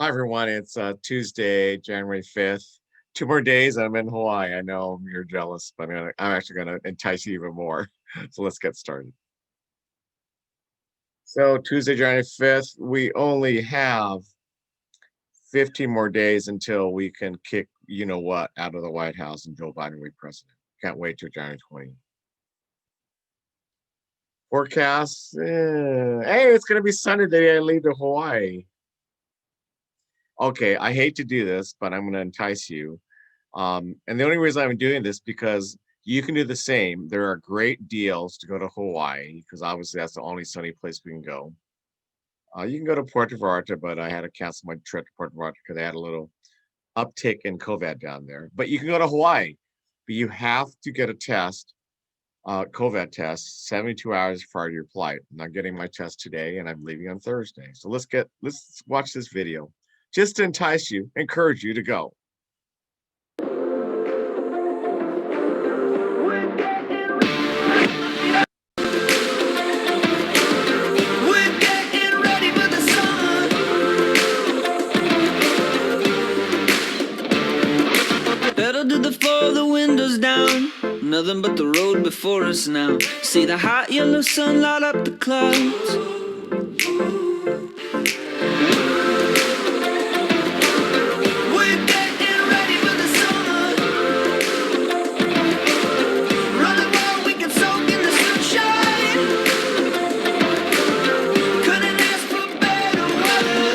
Hi, everyone. It's Tuesday, January 5th. 2 more days, and I'm in Hawaii. I know you're jealous, but I'm actually going to entice you even more. So let's get started. So, Tuesday, January 5th, we only have 15 more days until we can kick you know what out of the White House and Joe Biden will be president. Can't wait till January 20th. Forecast. Hey, it's going to be sunny the day I leave to Hawaii. Okay, I hate to do this, but I'm going to entice you. And the only reason I'm doing this because you can do the same. There are great deals to go to Hawaii because obviously that's the only sunny place we can go. You can go to Puerto Vallarta, but I had to cancel my trip to Puerto Vallarta because they had a little uptick in COVID down there. But you can go to Hawaii, but you have to get a test, COVID test, 72 hours prior to your flight. I'm not getting my test today, and I'm leaving on Thursday. So let's watch this video just to entice you, encourage you to go. Pedal to the floor, the windows down. Nothing but the road before us now. See the hot yellow sun light up the clouds. We're getting ready for the summer. Running wild, we can soak in the sunshine. Couldn't ask for better weather.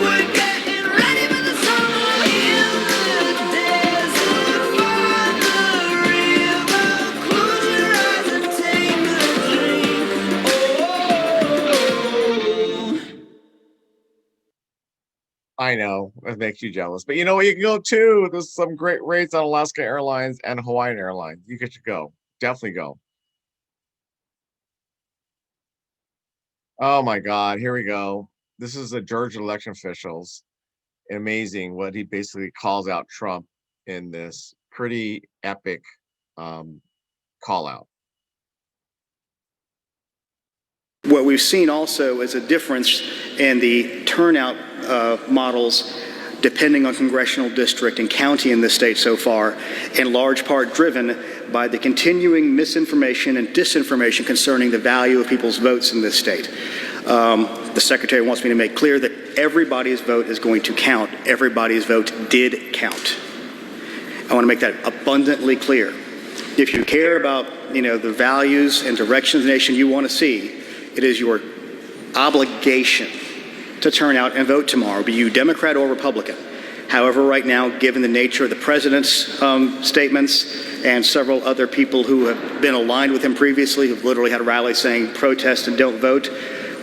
We're getting ready for the summer. In the desert, by the river. Close your eyes and take a drink. Oh. I know it makes you jealous, but you know where you can go too. There's some great rates on Alaska Airlines and Hawaiian Airlines. You get to go. Definitely go. Oh my God, here we go. This is the Georgia election officials. Amazing what he basically calls out Trump in this pretty epic um, call out. What we've seen also is a difference in the turnout models depending on congressional district and county in the state so far, in large part driven by the continuing misinformation and disinformation concerning the value of people's votes in this state. The Secretary wants me to make clear that everybody's vote is going to count. Everybody's vote did count. I want to make that abundantly clear. If you care about, the values and direction of the nation you want to see, it is your obligation to turn out and vote tomorrow, be you Democrat or Republican. However, right now, given the nature of the president's statements and several other people who have been aligned with him previously, who've literally had rallies saying protest and don't vote,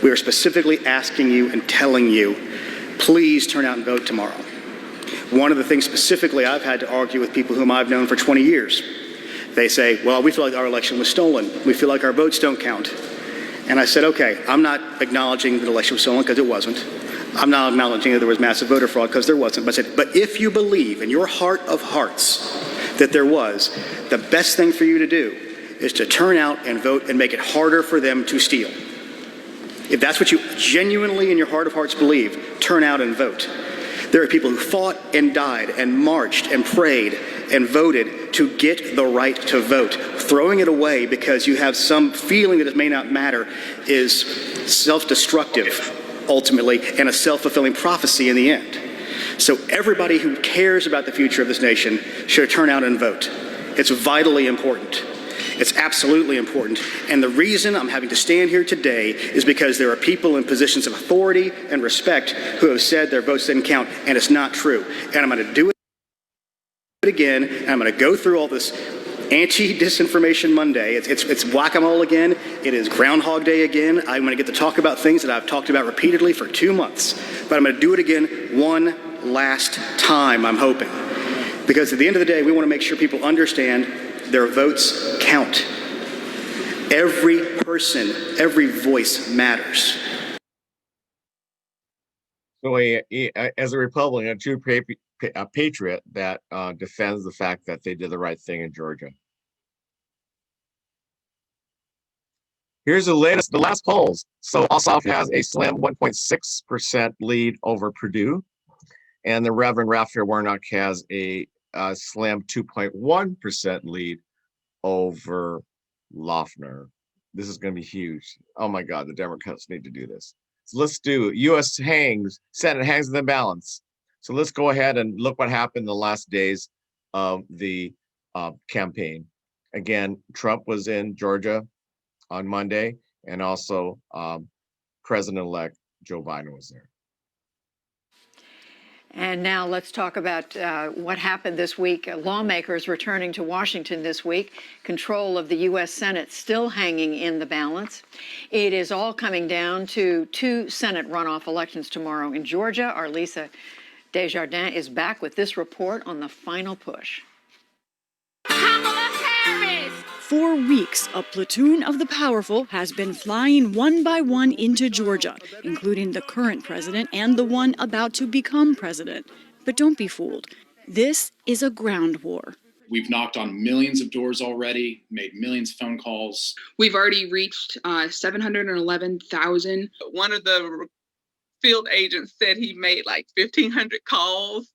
we are specifically asking you and telling you, please turn out and vote tomorrow. One of the things specifically I've had to argue with people whom I've known for 20 years, they say, well, we feel like our election was stolen. We feel like our votes don't count. And I said, okay, I'm not acknowledging that the election was stolen because it wasn't. I'm not acknowledging that there was massive voter fraud because there wasn't. But I said, but if you believe in your heart of hearts that there was, the best thing for you to do is to turn out and vote and make it harder for them to steal. If that's what you genuinely in your heart of hearts believe, turn out and vote. There are people who fought and died and marched and prayed and voted to get the right to vote. Throwing it away because you have some feeling that it may not matter is self-destructive, ultimately, and a self-fulfilling prophecy in the end. So everybody who cares about the future of this nation should turn out and vote. It's vitally important. It's absolutely important. And the reason I'm having to stand here today is because there are people in positions of authority and respect who have said their votes didn't count, and it's not true. And I'm going to do it again, and I'm going to go through all this anti-disinformation Monday. It's whack-a-mole again. It is Groundhog Day again. I'm going to get to talk about things that I've talked about repeatedly for 2 months. But I'm going to do it again one last time, I'm hoping. Because at the end of the day, we want to make sure people understand their votes count. Every person, every voice matters. So, as a Republican, a true patriot that defends the fact that they did the right thing in Georgia. Here's the last polls. So Ossoff has a slim 1.6% lead over Purdue, and the Reverend Raphael Warnock has a slim 2.1% lead over Loeffner. This is going to be huge. Oh my God, the Democrats need to do this. So let's do U.S. Senate hangs in the balance. So let's go ahead and look what happened in the last days of the campaign. Again, Trump was in Georgia on Monday, and also President-elect Joe Biden was there. And now let's talk about what happened this week. Lawmakers returning to Washington this week. Control of the U.S. Senate still hanging in the balance. It is all coming down to 2 Senate runoff elections tomorrow in Georgia. Our Lisa Desjardins is back with this report on the final push. Kamala Harris! For weeks, a platoon of the powerful has been flying one by one into Georgia, including the current president and the one about to become president. But don't be fooled. This is a ground war. We've knocked on millions of doors already, made millions of phone calls. We've already reached 711,000. One of the field agents said he made like 1,500 calls.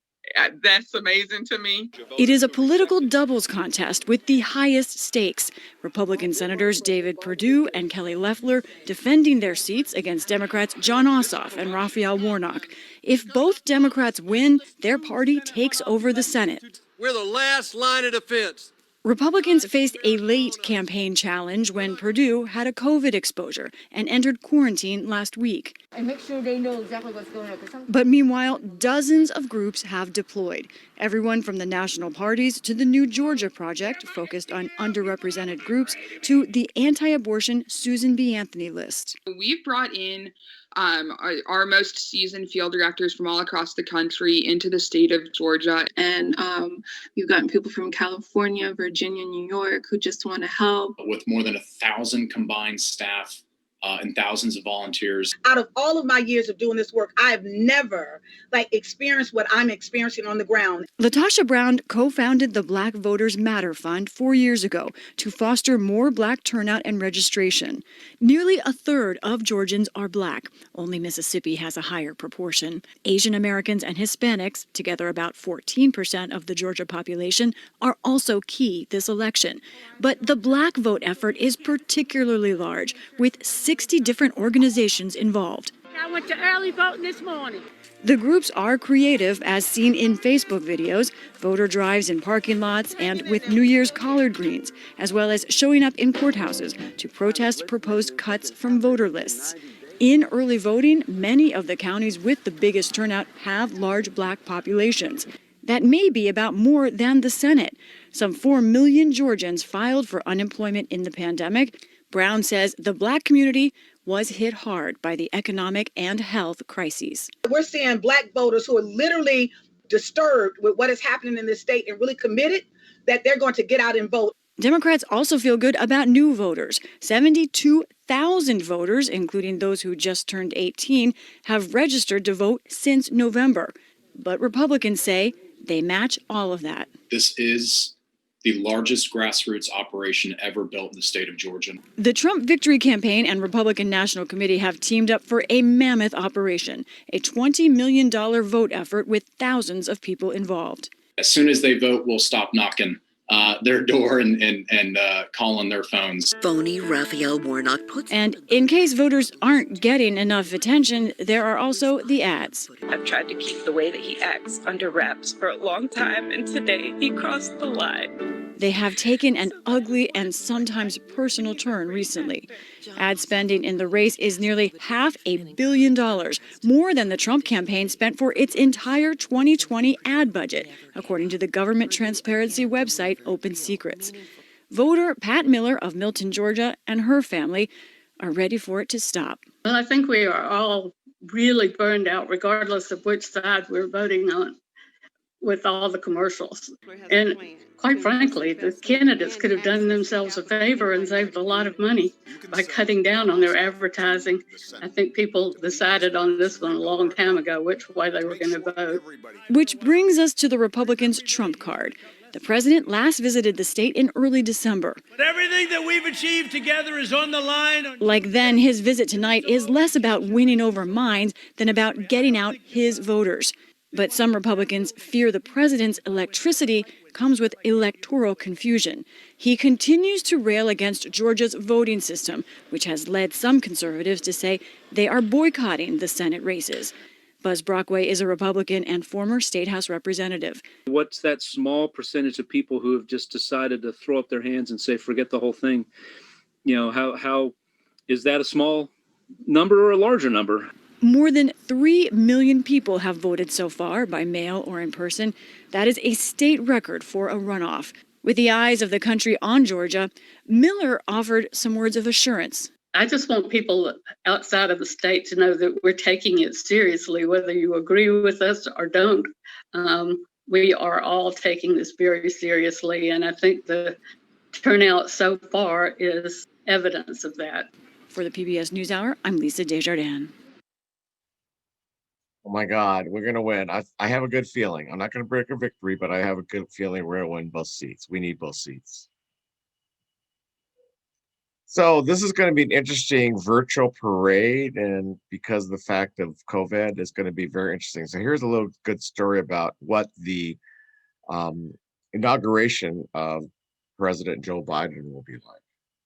That's amazing to me. It is a political doubles contest with the highest stakes. Republican Senators David Perdue and Kelly Loeffler defending their seats against Democrats Jon Ossoff and Raphael Warnock. If both Democrats win, their party takes over the Senate. We're the last line of defense. Republicans faced a late campaign challenge when Perdue had a COVID exposure and entered quarantine last week. And make sure they know exactly what's going on. But meanwhile, dozens of groups have deployed. Everyone from the national parties to the New Georgia Project, focused on underrepresented groups, to the anti-abortion Susan B. Anthony list. We've brought in our most seasoned field directors from all across the country into the state of Georgia. And we've gotten people from California, Virginia, New York who just want to help. With more than 1,000 combined staff and thousands of volunteers. Out of all of my years of doing this work, I've never experienced what I'm experiencing on the ground. Latasha Brown co-founded the Black Voters Matter Fund 4 years ago to foster more Black turnout and registration. Nearly a third of Georgians are Black. Only Mississippi has a higher proportion. Asian Americans and Hispanics, together about 14% of the Georgia population, are also key this election. But the Black vote effort is particularly large, with 60 different organizations involved. I went to early voting this morning. The groups are creative, as seen in Facebook videos, voter drives in parking lots, and with New Year's collard greens, as well as showing up in courthouses to protest proposed cuts from voter lists. In early voting, many of the counties with the biggest turnout have large Black populations. That may be about more than the Senate. Some 4 million Georgians filed for unemployment in the pandemic. Brown says the Black community was hit hard by the economic and health crises. We're seeing Black voters who are literally disturbed with what is happening in this state and really committed that they're going to get out and vote. Democrats also feel good about new voters. 72,000 voters, including those who just turned 18, have registered to vote since November. But Republicans say they match all of that. This is the largest grassroots operation ever built in the state of Georgia. The Trump Victory Campaign and Republican National Committee have teamed up for a mammoth operation, a $20 million vote effort with thousands of people involved. As soon as they vote, we'll stop knocking their door and calling their phones. Phony Raphael Warnock puts. And in case voters aren't getting enough attention, there are also the ads. I've tried to keep the way that he acts under wraps for a long time, and today he crossed the line. They have taken an ugly and sometimes personal turn recently. Ad spending in the race is nearly $500 million, more than the Trump campaign spent for its entire 2020 ad budget, according to the government transparency website Open Secrets. Voter Pat Miller of Milton, Georgia, and her family are ready for it to stop. Well, I think we are all really burned out, regardless of which side we're voting on, with all the commercials. And quite frankly, the candidates could have done themselves a favor and saved a lot of money by cutting down on their advertising. I think people decided on this one a long time ago which way they were going to vote. Which brings us to the Republicans' trump card. The president last visited the state in early December. But everything that we've achieved together is on the line. Like then, his visit tonight is less about winning over minds than about getting out his voters. But some Republicans fear the president's electricity comes with electoral confusion. He continues to rail against Georgia's voting system, which has led some conservatives to say they are boycotting the Senate races. Buzz Brockway is a Republican and former State House representative. What's that small percentage of people who have just decided to throw up their hands and say, forget the whole thing? You know, how is that a small number or a larger number? More than 3 million people have voted so far, by mail or in person. That is a state record for a runoff. With the eyes of the country on Georgia, Miller offered some words of assurance. I just want people outside of the state to know that we're taking it seriously, whether you agree with us or don't. We are all taking this very seriously, and I think the turnout so far is evidence of that. For the PBS NewsHour, I'm Lisa Desjardins. Oh my God, we're going to win. I have a good feeling. I'm not going to break a victory, but I have a good feeling we're going to win both seats. We need both seats. So this is going to be an interesting virtual parade, and because of the fact of COVID, it's going to be very interesting. So here's a little good story about what the inauguration of President Joe Biden will be like.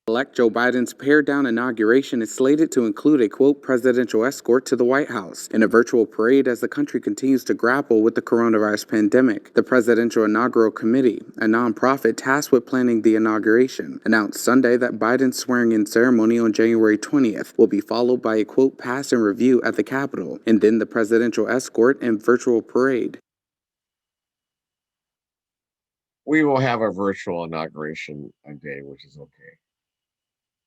Elect Joe Biden's pared-down inauguration is slated to include a, quote, presidential escort to the White House in a virtual parade as the country continues to grapple with the coronavirus pandemic. The Presidential Inaugural Committee, a nonprofit tasked with planning the inauguration, announced Sunday that Biden's swearing-in ceremony on January 20th will be followed by a, quote, pass and review at the Capitol, and then the presidential escort and virtual parade. We will have a virtual inauguration day, which is okay,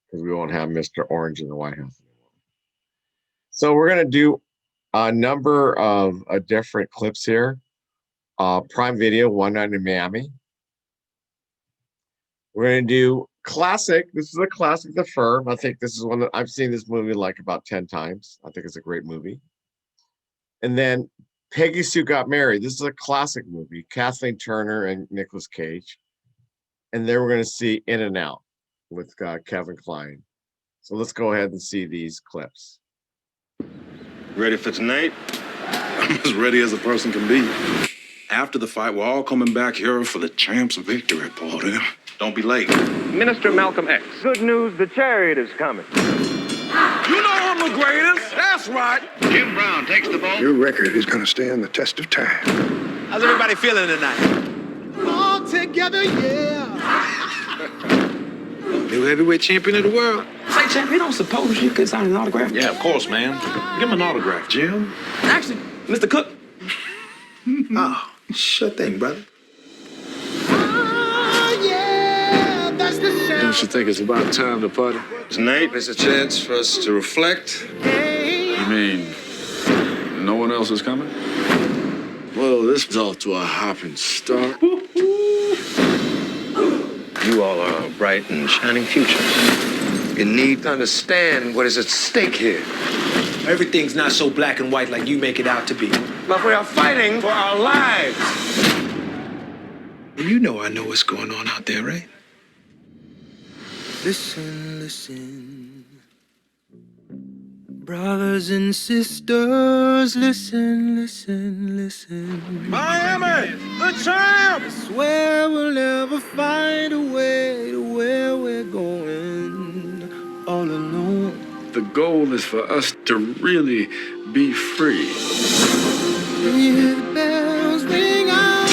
because we won't have Mr. Orange in the White House anymore. So we're going to do a number of different clips here. Prime Video, One Night in Miami. We're going to do classic. This is a classic, The Firm. I think this is one that I've seen this movie like about 10 times. I think it's a great movie. And then Peggy Sue Got Married. This is a classic movie. Kathleen Turner and Nicolas Cage. And then we're going to see In and Out with Kevin Kline. So let's go ahead and see these clips. Ready for tonight? I'm as ready as a person can be. After the fight, we're all coming back here for the champ's victory party. Don't be late. Minister Malcolm X. Good news, the chariot is coming. You know I'm the greatest. That's right. Jim Brown takes the ball. Your record is going to stand the test of time. How's everybody feeling tonight? All together, yeah. New heavyweight champion of the world. Say, champ, you don't suppose you could sign an autograph? Yeah, of course, man. Give him an autograph, Jim. Actually, Mr. Cook. Oh, sure thing, brother. Yeah, that's the sound. Don't you think it's about time to party? Tonight is a chance for us to reflect. You mean no one else is coming? Well, this is off to a hopping start. You all are a bright and shining future. You need to understand what is at stake here. Everything's not so black and white like you make it out to be. But we are fighting for our lives. You know I know what's going on out there, right? Listen, listen. Brothers and sisters, listen, listen, listen. Miami, the champ! I swear we'll never find a way to where we're going all alone. The goal is for us to really be free. Hear the bells ring out.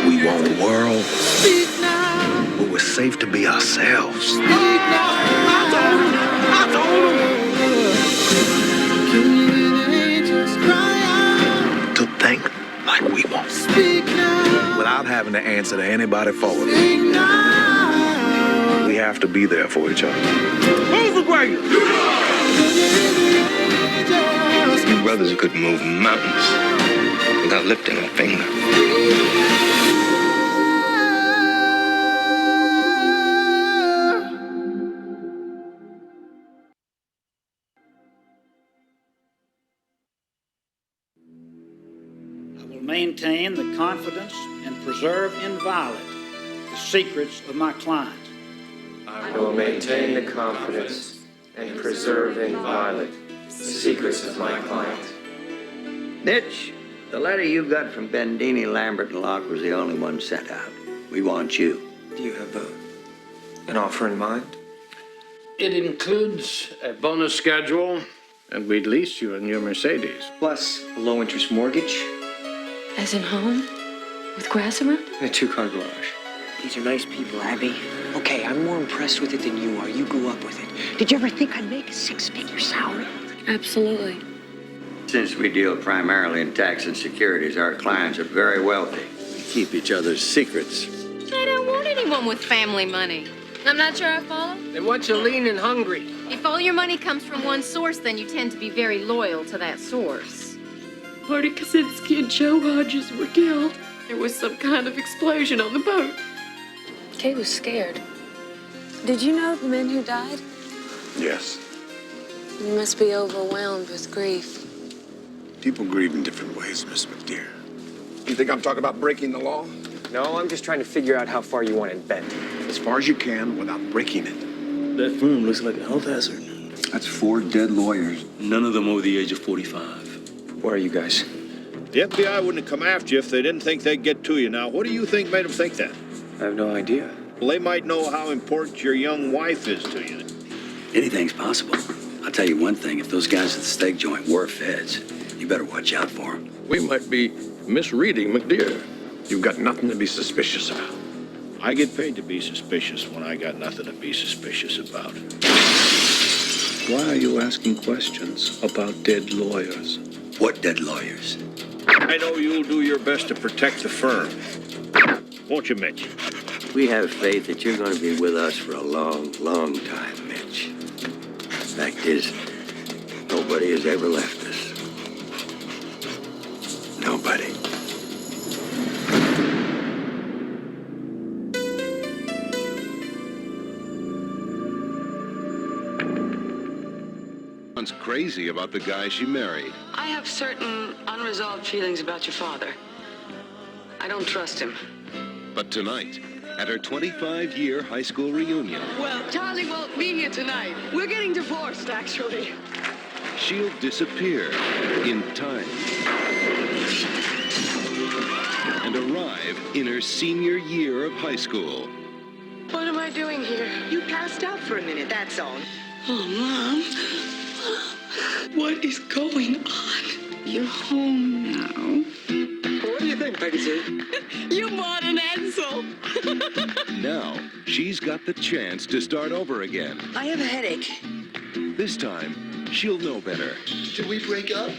We want a world Speak now. where we're safe to be ourselves. Speak now. I told him. Can you hear the angels cry out? To think like we want. Speak now. Without having to answer to anybody for it. Speak now. We have to be there for each other. Who's the greatest? You brothers who could move mountains without lifting a finger. will maintain the confidence and preserve inviolate the secrets of my client. I will maintain the confidence and preserve inviolate the secrets of my client. Mitch, the letter you got from Bendini, Lambert, and Locke was the only one sent out. We want you. Do you have an offer in mind? It includes a bonus schedule, and we'd lease you a new Mercedes. Plus a low-interest mortgage As in home? With grass around it? and a 2-car garage. These are nice people, Abby. Okay, I'm more impressed with it than you are. You grew up with it. Did you ever think I'd make a 6-figure salary? Absolutely. Since we deal primarily in tax and securities, our clients are very wealthy. We keep each other's secrets. I don't want anyone with family money. I'm not sure I follow. They want you lean and hungry. If all your money comes from one source, then you tend to be very loyal to that source. Marty Kaczynski and Joe Hodges were killed. There was some kind of explosion on the boat. Kay was scared. Did you know the men who died? Yes. You must be overwhelmed with grief. People grieve in different ways, Miss McDear. You think I'm talking about breaking the law? No, I'm just trying to figure out how far you want it bent. As far as you can without breaking it. That room looks like a health hazard. That's 4 dead lawyers. None of them over the age of 45. Where are you guys? The FBI wouldn't have come after you if they didn't think they'd get to you. Now, what do you think made them think that? I have no idea. Well, they might know how important your young wife is to you. Anything's possible. I'll tell you one thing, if those guys at the steak joint were feds, you better watch out for them. We might be misreading McDear. You've got nothing to be suspicious about. I get paid to be suspicious when I got nothing to be suspicious about. Why are you asking questions about dead lawyers? What dead lawyers? I know you'll do your best to protect the firm. Won't you, Mitch? We have faith that you're going to be with us for a long, long time, Mitch. Fact is, nobody has ever left us. Nobody. Everyone's crazy about the guy she married. I have certain unresolved feelings about your father. I don't trust him. But tonight, at her 25-year high school reunion, Well, Charlie won't be here tonight. We're getting divorced, actually. she'll disappear in time and arrive in her senior year of high school. What am I doing here? You passed out for a minute, that's all. Oh, Mom. What is going on? You're home now. What do you think, Peggy Sue? You bought an Edsel. Now, she's got the chance to start over again. I have a headache. This time, she'll know better. Did we break up?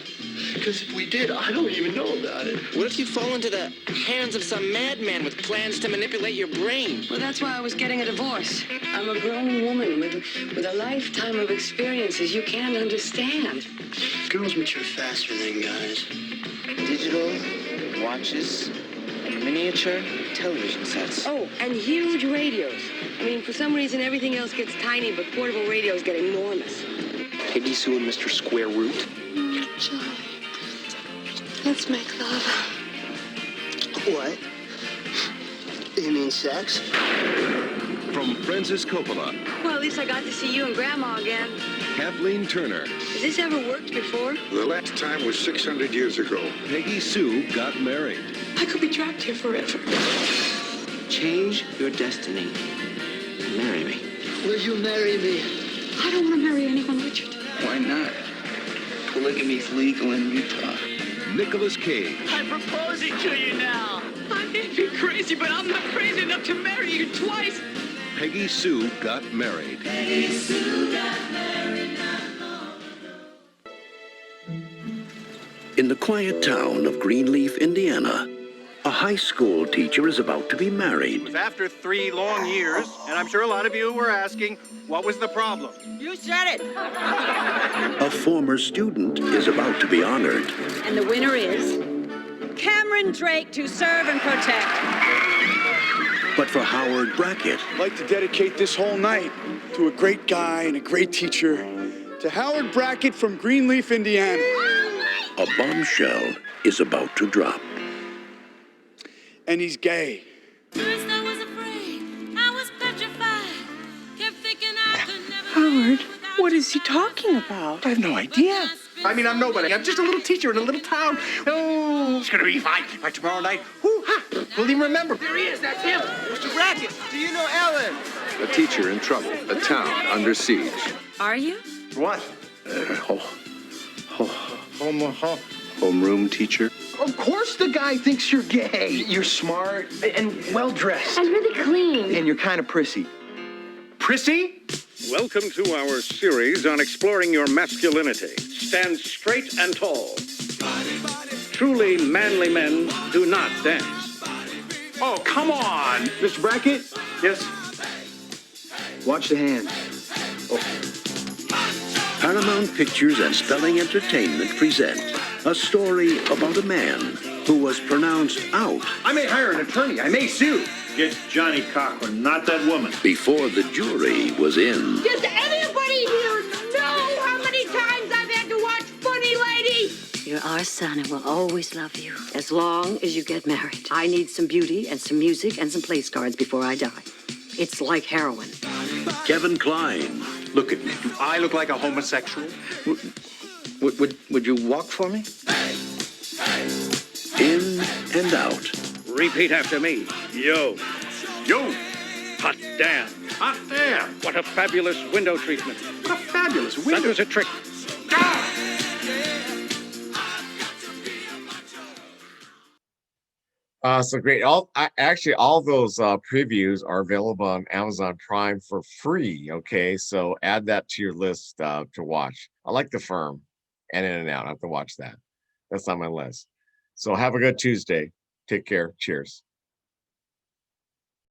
Because if we did, I don't even know about it. What if you fall into the hands of some madman with plans to manipulate your brain? Well, that's why I was getting a divorce. I'm a grown woman with a lifetime of experiences you can't understand. Girls mature faster than guys. Digital, watches, and miniature television sets. Oh, and huge radios. I mean, for some reason, everything else gets tiny, but portable radios get enormous. Peggy Sue and Mr. Square Root. Charlie, let's make love. What? You mean sex? From Francis Coppola, Well, at least I got to see you and Grandma again. Kathleen Turner, Has this ever worked before? The last time was 600 years ago. Peggy Sue got married. I could be trapped here forever. Change your destiny. Marry me. Will you marry me? I don't want to marry anyone, Richard. Why not? Polygamy's legal in Utah. Nicolas Cage, I'm proposing to you now. I may be crazy, but I'm not crazy enough to marry you twice. Peggy Sue got married. Peggy Sue got married. In the quiet town of Greenleaf, Indiana, a high school teacher is about to be married. After 3 long years, and I'm sure a lot of you were asking, what was the problem? You said it. A former student is about to be honored. And the winner is Cameron Drake to serve and protect. But for Howard Brackett, I'd like to dedicate this whole night to a great guy and a great teacher, to Howard Brackett from Greenleaf, Indiana. a bombshell is about to drop. and he's gay. Howard, what is he talking about? I have no idea. I mean, I'm nobody. I'm just a little teacher in a little town. Oh, it's gonna be fine. By tomorrow night, we'll even remember. There he is. That's him. Mr. Brackett. Do you know Ellen? A teacher in trouble. A town under siege. Are you? What? Homeroom teacher. Of course the guy thinks you're gay. You're smart and well-dressed. And really clean. And you're kind of prissy. Prissy? Welcome to our series on exploring your masculinity. Stand straight and tall. Truly manly men do not dance. Oh, come on. Mr. Brackett? Yes? Watch the hand. Paramount Pictures and Spelling Entertainment present a story about a man who was pronounced out I may hire an attorney. I may sue. Get Johnny Cochran, not that woman. before the jury was in. Does anybody here know how many times I've had to watch Funny Lady? You're our son and we'll always love you, as long as you get married. I need some beauty and some music and some place cards before I die. It's like heroin. Kevin Kline. Look at me. Do I look like a homosexual? Would you walk for me? In and out. Repeat after me. Yo. Yo. Hot damn. Hot damn. What a fabulous window treatment. What a fabulous That window. was a trick. So great. Actually, all those previews are available on Amazon Prime for free. Okay, so add that to your list to watch. I like The Firm and In and Out. I have to watch that. That's on my list. So have a good Tuesday. Take care. Cheers.